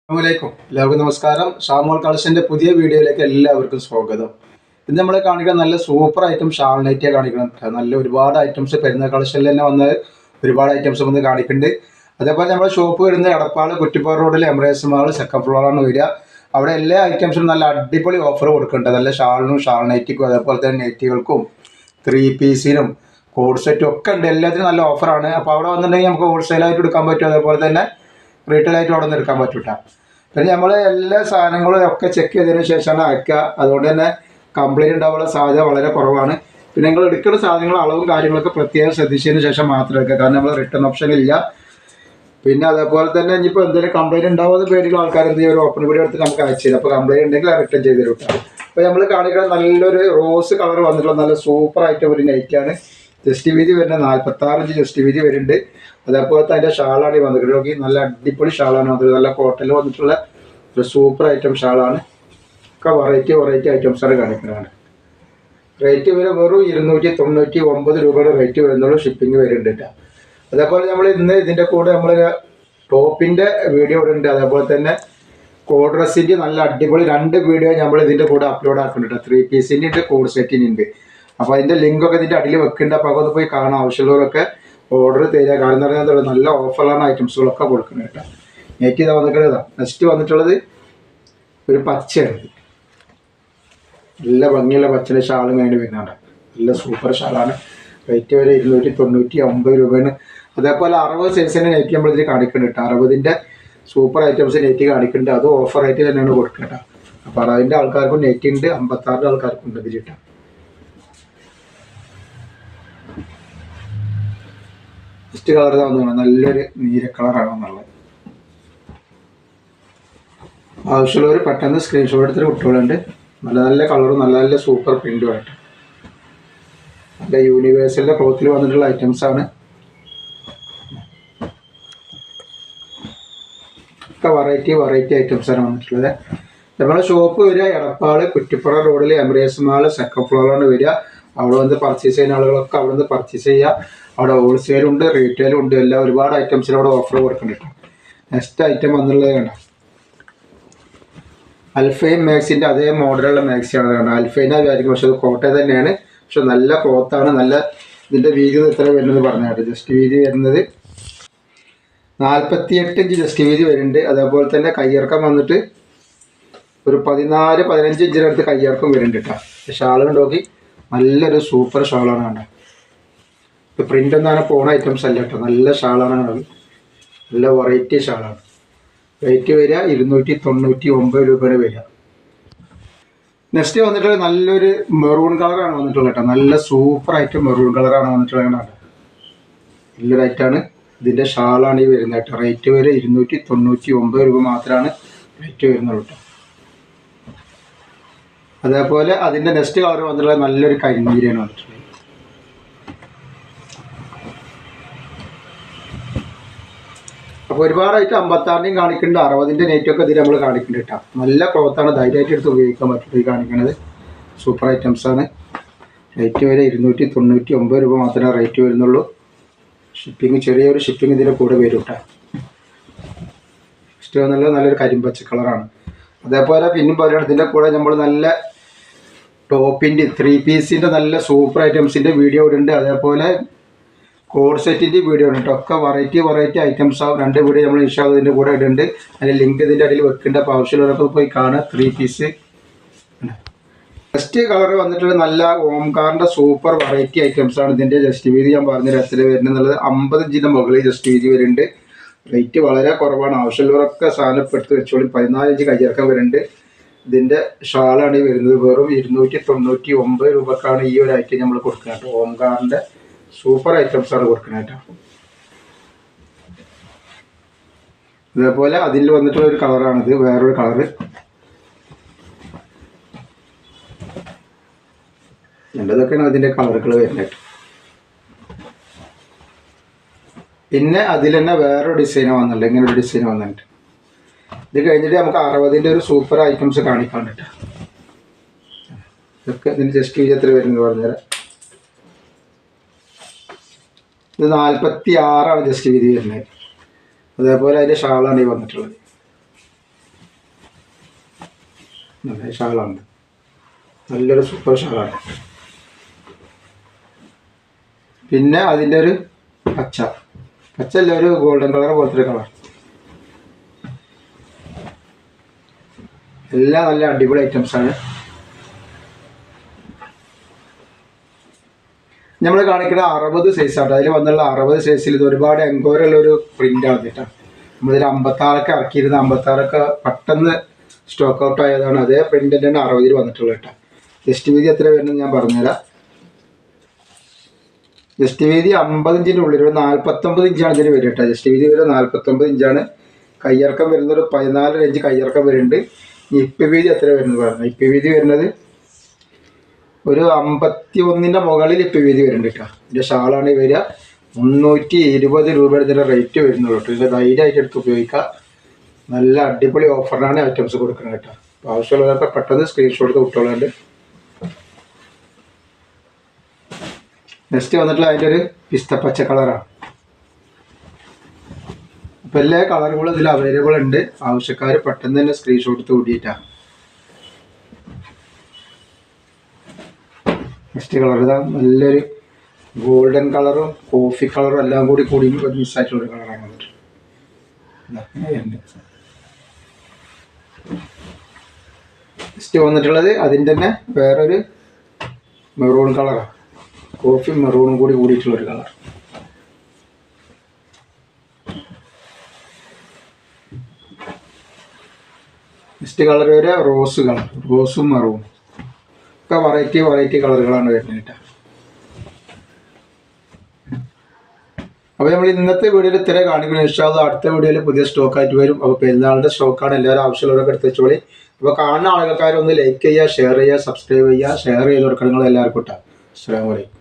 അസ്സലാമലൈക്കും. എല്ലാവർക്കും നമസ്കാരം. ഷാമോൾ കളക്ഷൻ്റെ പുതിയ വീഡിയോയിലേക്ക് എല്ലാവർക്കും സ്വാഗതം. ഇന്ന് നമ്മളെ കാണിക്കാൻ നല്ല സൂപ്പർ ഐറ്റം ഷാൾ നൈറ്റിയെ കാണിക്കണം. നല്ല ഒരുപാട് ഐറ്റംസ് പെരുന്ന കളക്ഷനിൽ തന്നെ വന്ന് ഒരുപാട് ഐറ്റംസ് വന്ന് കാണിക്കുന്നുണ്ട്. അതേപോലെ നമ്മുടെ ഷോപ്പ് വരുന്ന എടപ്പാൾ കുറ്റിപ്പാറ റോഡിൽ എംറേസ് മാൾ സെക്കൻഡ് ഫ്ലോറാണ് വരിക. അവിടെ എല്ലാ ഐറ്റംസിനും നല്ല അടിപൊളി ഓഫർ കൊടുക്കുന്നുണ്ട്. നല്ല ഷാളിനും ഷാൾ നൈറ്റിക്കും അതേപോലെ തന്നെ നെറ്റികൾക്കും 3 പീസിനും കോഡ് സെറ്റും ഒക്കെ ഉണ്ട്. എല്ലാത്തിനും നല്ല ഓഫറാണ്. അപ്പോൾ അവിടെ വന്നിട്ടുണ്ടെങ്കിൽ നമുക്ക് ഹോൾസെയിലായിട്ട് എടുക്കാൻ പറ്റും. അതേപോലെ തന്നെ റീറ്റെയിലായിട്ട് അവിടെ നിന്ന് എടുക്കാൻ പറ്റൂട്ട. പിന്നെ നമ്മൾ എല്ലാ സാധനങ്ങളും ഒക്കെ ചെക്ക് ചെയ്തതിന് ശേഷമാണ് അയക്കുക. അതുകൊണ്ട് തന്നെ കംപ്ലൈൻറ്റ് ഉണ്ടാവാനുള്ള സാധ്യത വളരെ കുറവാണ്. പിന്നെ നിങ്ങൾ എടുക്കുന്ന സാധനങ്ങൾ അളവും കാര്യങ്ങളൊക്കെ പ്രത്യേകം ശ്രദ്ധിച്ചതിന് ശേഷം മാത്രം എടുക്കുക. കാരണം നമ്മൾ റിട്ടേൺ ഓപ്ഷൻ ഇല്ല. പിന്നെ അതേപോലെ തന്നെ ഇനിയിപ്പോൾ എന്തെങ്കിലും കംപ്ലൈൻറ്റ് ഉണ്ടാവുന്ന പേരിൽ ആൾക്കാർ എന്ത് ചെയ്യും, ഒരു ഓപ്പൺ വീഡിയോ എടുത്ത് നമുക്ക് അയച്ചു തരും. അപ്പോൾ കംപ്ലൈൻറ്റ് ഉണ്ടെങ്കിൽ റിട്ടേൺ ചെയ്ത് തരും. അപ്പോൾ നമ്മൾ കാണിക്കുന്ന നല്ലൊരു റോസ് കളർ വന്നിട്ടുള്ള നല്ല സൂപ്പർ ആയിട്ട് ഒരു നൈറ്റാണ്. ജസ്റ്റ് വീതി വരുന്നത് 46 ഇഞ്ച് ജസ്റ്റ് വീതി വരുന്നുണ്ട്. അതേപോലെ തന്നെ അതിൻ്റെ ഷാളാണ് വന്നിട്ടുള്ളത്. നോക്കി, നല്ല അടിപൊളി ഷാളാണ് വന്നിട്ടുള്ളത്. നല്ല കോട്ടണിൽ വന്നിട്ടുള്ള ഒരു സൂപ്പർ ഐറ്റം ഷാളാണ്. ഒക്കെ വെറൈറ്റി ഐറ്റംസാണ് കാണിക്കുന്നതാണ്. റേറ്റ് വെറും 299 രൂപയുടെ റേറ്റ് വരുന്നുള്ളൂ. ഷിപ്പിംഗ് വരുന്നുണ്ട് കേട്ടോ. അതേപോലെ നമ്മൾ ഇന്ന് ഇതിൻ്റെ കൂടെ നമ്മൾ ടോപ്പിൻ്റെ വീഡിയോ ഇവിടെ ഉണ്ട്. അതേപോലെ തന്നെ കോഡ് ഡ്രസ്സിൻ്റെ നല്ല അടിപൊളി 2 വീഡിയോ നമ്മൾ ഇതിൻ്റെ കൂടെ അപ്ലോഡ് ആക്കുന്നുണ്ട്. 3 പീസിൻ്റെ ഉണ്ട്, കോഡ് സെറ്റിൻ്റെ ഉണ്ട്. അപ്പോൾ അതിൻ്റെ ലിങ്കൊക്കെ ഇതിൻ്റെ അടിയിൽ വെക്കുന്നുണ്ട്. അപ്പോൾ അതൊന്ന് പോയി കാണാൻ ആവശ്യമുള്ളവരൊക്കെ ഓർഡർ തരിക. കാരണം എന്ന് പറഞ്ഞാൽ നല്ല ഓഫറിലാണ് ഐറ്റംസുകളൊക്കെ കൊടുക്കുന്നത് കേട്ടോ. നെറ്റ് ഇതാ വന്നിട്ടുള്ളതാ. നെക്സ്റ്റ് വന്നിട്ടുള്ളത് ഒരു പച്ചയാണ്. നല്ല ഭംഗിയുള്ള പച്ചയുടെ ഷാളും കഴിഞ്ഞ് വരുന്നുണ്ട്. നല്ല സൂപ്പർ ഷാളാണ്. റേറ്റ് വരെ 299 രൂപയാണ്. അതേപോലെ 60 സൈസിൻ്റെ നെറ്റ് നമ്മളിതിൽ കാണിക്കുന്നുണ്ട് കേട്ടോ. 60ൻ്റെ സൂപ്പർ ഐറ്റംസ് നെറ്റ് കാണിക്കുന്നുണ്ട്. അത് ഓഫർ റേറ്റ് തന്നെയാണ് കൊടുക്കുക കേട്ടോ. അപ്പോൾ 60ൻ്റെ ആൾക്കാർക്കും നെറ്റ് ഉണ്ട്, 56 ആൾക്കാർക്കും ഉണ്ട് ഇതിൽ കേട്ടോ. ഫസ്റ്റ് കളർ ഇതാവുന്നതാണ്. നല്ലൊരു നീല കളറാണെന്നുള്ളത്. ആവശ്യമുള്ളവർ പെട്ടെന്ന് സ്ക്രീൻഷോട്ട് എടുത്തിട്ട് കുട്ടികളുണ്ട്. നല്ല നല്ല കളറും നല്ല നല്ല സൂപ്പർ പ്രിൻറ്റുമായിട്ട് നല്ല യൂണിവേഴ്സലിൻ്റെ ക്ലോത്തിൽ വന്നിട്ടുള്ള ഐറ്റംസാണ്. ഒക്കെ വെറൈറ്റി ഐറ്റംസാണ് വന്നിട്ടുള്ളത്. നമ്മുടെ ഷോപ്പ് വരിക എടപ്പാൾ കുറ്റിപ്പുറ റോഡിൽ എംറേസ് മാൾ സെക്കൻഡ് ഫ്ലോറാണ് വരിക. അവിടെ വന്ന് പർച്ചേസ് ചെയ്യുന്ന ആളുകളൊക്കെ അവിടെ നിന്ന് പർച്ചേസ് ചെയ്യുക. അവിടെ ഹോൾസെയിലുണ്ട്, റീറ്റെയിലും ഉണ്ട്. എല്ലാം ഒരുപാട് ഐറ്റംസിന് അവിടെ ഓഫർ കൊടുക്കുന്നുണ്ട്. നെക്സ്റ്റ് ഐറ്റം വന്നുള്ളത് കണ്ട അൽഫൈൻ മാക്സിൻ്റെ അതേ മോഡലുള്ള മാക്സിയാണ് കണ്ടത്. അൽഫൈനാ വിചാരിക്കും, പക്ഷെ അത് കോട്ടയം തന്നെയാണ്. പക്ഷെ നല്ല ക്ലോത്താണ്. നല്ല ഇതിൻ്റെ വീതി എത്ര വരുന്നത് പറഞ്ഞാൽ ജസ്റ്റ് വീതി വരുന്നത് 48 ഇഞ്ച് ജസ്റ്റ് വീതി വരുന്നുണ്ട്. അതേപോലെ തന്നെ കയ്യിറക്കം വന്നിട്ട് ഒരു 14-15 ഇഞ്ചിനടുത്ത് കയ്യിറക്കം വരുന്നുണ്ട് കേട്ടോ. ഷാൾ നോക്കി നല്ലൊരു സൂപ്പർ ഷാളാണ് കണ്ടത്. ഇപ്പോൾ പ്രിൻ്റ് ഒന്നും അങ്ങനെ പോണ ഐറ്റംസ് അല്ല കേട്ടോ. നല്ല ഷാളാണ്, നല്ല വെറൈറ്റി ഷാളാണ്. റേറ്റ് വരിക 299 രൂപയാണ് വരിക. നെക്സ്റ്റ് വന്നിട്ടുള്ളത് നല്ലൊരു മെറൂൺ കളറാണ് വന്നിട്ടുള്ളത് കേട്ടോ. നല്ല സൂപ്പറായിട്ട് മെറൂൺ കളറാണ് വന്നിട്ടുള്ളത് കേട്ടോ. നല്ലൊരു ഐറ്റാണ്. ഇതിൻ്റെ ഷാളാണ് ഈ വരുന്നത് കേട്ടോ. റേറ്റ് വരെ 299 രൂപ മാത്രമാണ് റേറ്റ് വരുന്നുള്ളൂ കേട്ടോ. അതേപോലെ അതിൻ്റെ നെക്സ്റ്റ് കളർ വന്നിട്ടുള്ളത് നല്ലൊരു കരിനീരയാണ് വന്നിട്ടുള്ളത്. അപ്പോൾ ഒരുപാടായിട്ട് 56ൻ്റെയും കാണിക്കുന്നുണ്ട്, 60ൻ്റെ നെറ്റൊക്കെ ഇതിൽ നമ്മൾ കാണിക്കുന്നുണ്ട് കേട്ടോ. നല്ല ക്ലോത്താണ്, ധൈര്യമായിട്ട് എടുത്ത് ഉപയോഗിക്കാൻ പറ്റും. ഈ കാണിക്കുന്നത് സൂപ്പർ ഐറ്റംസാണ്. റേറ്റ് വരെ 299 രൂപ മാത്രമേ റേറ്റ് വരുന്നുള്ളൂ. ഷിപ്പിംഗ് ചെറിയൊരു ഷിപ്പിംഗ് ഇതിൻ്റെ കൂടെ വരും കേട്ടോ. നെക്സ്റ്റ് വന്നുള്ളത് നല്ലൊരു കരിമ്പച്ച കളറാണ്. അതേപോലെ പിന്നും പറയുന്നത് ഇതിൻ്റെ കൂടെ നമ്മൾ നല്ല ടോപ്പിൻ്റെ 3 പീസിൻ്റെ നല്ല സൂപ്പർ ഐറ്റംസിൻ്റെ വീഡിയോ ഉണ്ട്. അതേപോലെ കോഡ് സെറ്റിൻ്റെ വീഡിയോ ഉണ്ട് കേട്ടോ. ഒക്കെ വെറൈറ്റി ഐറ്റംസ് ആവും. 2 വീഡിയോ നമ്മൾ ഇൻഷാല്ലാ ഇതിൻ്റെ കൂടെ ഇടുന്നുണ്ട്. അതിൻ്റെ ലിങ്ക് ഇതിൻ്റെ അടിയിൽ വെക്കേണ്ട. അപ്പോൾ ആവശ്യമുള്ളവരൊക്കെ പോയി കാണുക. 3 പീസ്. നെക്സ്റ്റ് കളർ വന്നിട്ടുള്ള നല്ല ഓംകാറിൻ്റെ സൂപ്പർ വെറൈറ്റി ഐറ്റംസാണ്. ഇതിൻ്റെ ജസ്റ്റ് വീതി ഞാൻ പറഞ്ഞ രസത്തിൽ വരുന്നത് 50 ഇഞ്ചിൻ്റെ മുകളിൽ ജസ്റ്റ് വീതി വരുന്നുണ്ട്. റേറ്റ് വളരെ കുറവാണ്. ആവശ്യമുള്ളവരൊക്കെ സാധനം എടുത്ത് വെച്ചോളി. 14 ഇഞ്ച് കയ്യിറക്കം വരുന്നുണ്ട്. ഇതിൻ്റെ ഷാളാണ് വരുന്നത്. വെറും 299 രൂപക്കാണ് ഈ ഒരു ഐറ്റം നമ്മൾ കൊടുക്കുന്നത് കേട്ടോ. ഓംകാറിൻ്റെ സൂപ്പർ ഐറ്റംസാണ് കൊടുക്കുന്നത് കേട്ടോ. അതേപോലെ അതിൽ വന്നിട്ടുള്ള ഒരു കളറാണിത്, വേറൊരു കളറ്. രണ്ടതൊക്കെയാണ് അതിൻ്റെ കളറുകൾ വരുന്നത്. പിന്നെ അതിൽ തന്നെ വേറൊരു ഡിസൈൻ വന്നിട്ടുണ്ട്. ഇങ്ങനെ ഒരു ഡിസൈൻ വന്നിട്ടുണ്ട്. ഇത് കഴിഞ്ഞിട്ട് നമുക്ക് 60ൻ്റെ ഒരു സൂപ്പർ ഐറ്റംസ് കാണിക്കാൻ കേട്ടോ. ഇതൊക്കെ ഇതിന് ജസ്റ്റ് വീതി എത്ര വരുന്നത് പറഞ്ഞുതരാം. ഇത് 46 ജസ്റ്റ് വീതി വരുന്നത്. അതേപോലെ അതിൻ്റെ ഷാളാണ് ഈ വന്നിട്ടുള്ളത്. നല്ല ഷാളാണ്, നല്ലൊരു സൂപ്പർ ഷാളാണ്. പിന്നെ അതിൻ്റെ ഒരു പച്ചല്ല, ഒരു ഗോൾഡൻ കളർ പോലത്തെ ഒരു കളർ. എല്ലാം നല്ല അടിപൊളി ഐറ്റംസാണ്. നമ്മൾ കാണിക്കുന്ന 60 സൈസാണ്. അതിൽ വന്നുള്ള 60 സൈസിൽ ഇത് ഒരുപാട് എൻക്വയറിയുള്ളൊരു പ്രിൻ്റാണ് കേട്ടോ. നമ്മളിതിൽ 56 ഇറക്കിയിരുന്ന 56 പെട്ടെന്ന് സ്റ്റോക്ക് ഔട്ട് ആയതാണ്. അതേ പ്രിൻ്റ് തന്നെയാണ് 60 വന്നിട്ടുള്ളത് കേട്ടോ. ജസ്റ്റ് വീതി എത്ര വരുന്നത് ഞാൻ പറഞ്ഞുതരാം. ജസ്റ്റ് വീതി 50 ഇഞ്ചിൻ്റെ ഉള്ളിൽ ഒരു 49 ഇഞ്ചാണ് ഇതിന് വരും കേട്ടോ. ജസ്റ്റ് വീതി വരെ 49 ഇഞ്ചാണ്. കയ്യിറക്കം വരുന്നത് ഒരു 14 ഇഞ്ച് കയ്യിറക്കം വരുന്നുണ്ട്. ഇപ്പ് വീതി എത്ര വരുന്നത് പറഞ്ഞു. ഇപ്പ് വീതി വരുന്നത് ഒരു 51ൻ്റെ മുകളിൽ ഇപ്പ് വീതി വരുന്നുണ്ട് കേട്ടോ. ഇതിൻ്റെ ഷാളാണ് വരിക. 320 രൂപയുടെ ഇതിൻ്റെ റേറ്റ് വരുന്നുള്ളൂ കേട്ടോ. ഇതിൻ്റെ ധൈര്യമായിട്ട് എടുത്ത് ഉപയോഗിക്കാം. നല്ല അടിപൊളി ഓഫറിനാണ് ഐറ്റംസ് കൊടുക്കുന്നത് കേട്ടോ. അപ്പോൾ ആവശ്യമുള്ളതൊക്കെ പെട്ടെന്ന് സ്ക്രീൻഷോട്ട് വിട്ടോളുണ്ട്. നെക്സ്റ്റ് വന്നിട്ടുള്ള അതിൻ്റെ ഒരു പിസ്തപ്പച്ച കളറാണ്. അപ്പോൾ എല്ലാ കളറുകളും ഇതിൽ അവൈലബിൾ ഉണ്ട്. ആവശ്യക്കാർ പെട്ടെന്ന് തന്നെ സ്ക്രീൻഷോട്ട് എടുത്ത് കൂടിയിട്ടാണ്. നെക്സ്റ്റ് കളർ ഇതാ, നല്ലൊരു ഗോൾഡൻ കളറും കോഫി കളറും എല്ലാം കൂടി ഒരു മിസ്സായിട്ടുള്ളൊരു കളറാണ് വന്നിട്ട്. നെക്സ്റ്റ് വന്നിട്ടുള്ളത് അതിൻ്റെ തന്നെ വേറൊരു മെറൂൺ കളറാണ്. കോഫി മെറൂണും കൂടി കൂടിയിട്ടുള്ളൊരു കളർ. നെക്സ്റ്റ് കളർ വരെ റോസ് കളർ, റോസും മെറൂണും ഒക്കെ വെറൈറ്റി കളറുകളാണ് വരുന്നത് കേട്ടോ. അപ്പോൾ നമ്മൾ ഇന്നത്തെ വീഡിയോയിൽ ഇത്ര കാണിക്കുന്നത്. ഇൻഷാ അല്ലാഹ് അടുത്ത വീഡിയോയിൽ പുതിയ സ്റ്റോക്കായിട്ട് വരും. അപ്പോൾ പെരുന്നാളിൻ്റെ സ്റ്റോക്കാണ്. എല്ലാവരും ആവശ്യമുള്ളവരൊക്കെ എടുത്ത് വെച്ചോളി. അപ്പോൾ കാണുന്ന ആൾക്കാരൊന്ന് ലൈക്ക് ചെയ്യുക, ഷെയർ ചെയ്യുക, സബ്സ്ക്രൈബ് ചെയ്യുക, ഷെയർ ചെയ്ത് കൊടുക്കണം നിങ്ങൾ എല്ലാവർക്കും കേട്ടോ. അസ്സലാമു അലൈക്കും.